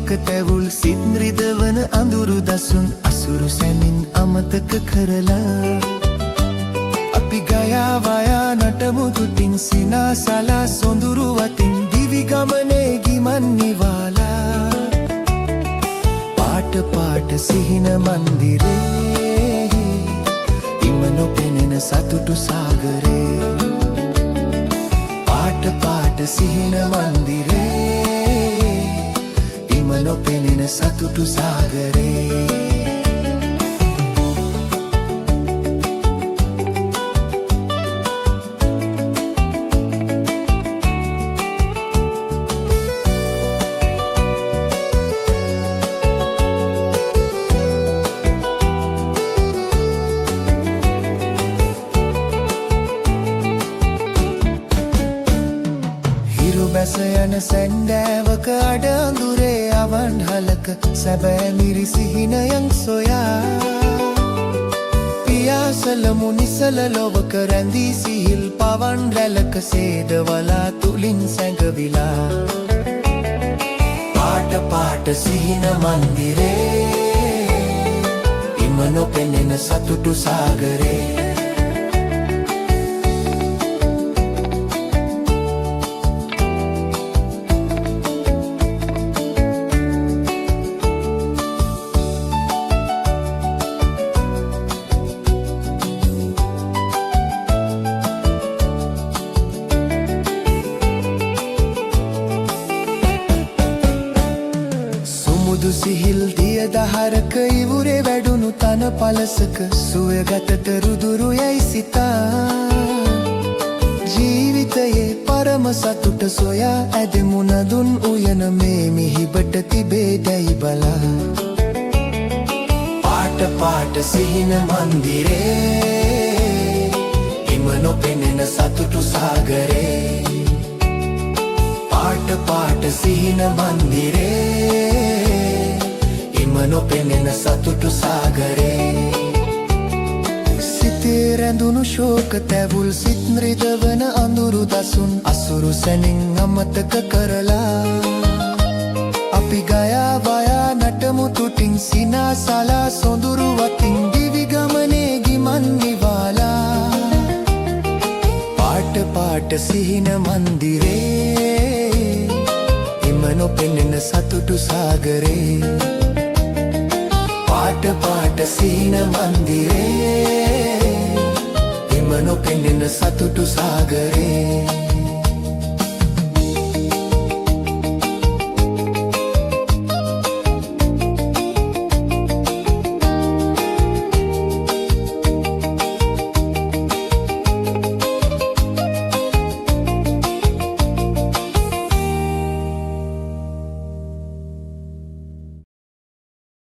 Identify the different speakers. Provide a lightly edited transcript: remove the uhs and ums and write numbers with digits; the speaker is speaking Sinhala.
Speaker 1: ශෝක තැවුල් සිත් රිදවන අඳුරු දසුන් අසුරු සැමින් අමතක කරලා අපි ගයා වයා නටමු තුටින් සිනාසලා සොඳුරු වතින් දිවි ගමනේ ගිමන් නිවාලා පාට පාට සිහින මන්දිරේ ඉම නොපෙනෙන සතුටු සාගරේ පාට පාට සිහින මන්දිරේ ඉම නොපෙනෙන සතුටු සාගරේ බැස යන සැන්ඩෑවක අඩ අඳුරේ අවන්හලක සැබෑ මිරිසිහිනයන් සොයා පියාසලමු නිසල ලොවක රැඳී සිහිල් පවන් රැලක සේදවලා තුලින් සැඟවිලා පාට පාට සිහින මන්දිරේ ඉම නොපෙනෙන සතුටු සාගරේ මුදු සිහිල් දිය දහරක ඉවුරේ වැඩුණු තන පලසක සුවගතට රුදුරු යැයි සිතා ජීවිතයේ පරම සතුට සොයා ඇදමුණදුන් උයන මේ මිහිබට තිබේ දැයි බලා පාට පාට සිහින මන්දිරේ ඉම නොපෙනෙන සතුටු සාගරේ පාට පාට සිහින මන්දිරේ ඉම නොපෙනෙන සතුටු සාගරේ සිතේ රැඳුණු ශෝක තැවුල් සිත් රිදවන අඳුරු දසුන් අසුරු සැනින් අමතක කරලා අපි ගයා වයා නටමු තුටින් සිනාසලා සොඳුරු වතින් දිවි ගමනේ ගිමන් නිවාලා පාට පාට සිහින මන්දිරේ ඉම නොපෙනෙන සතුටු සාගරේ පාට පාට සිහින මන්දිරේ ඉම නොපෙනෙන සතුටු සාගරේ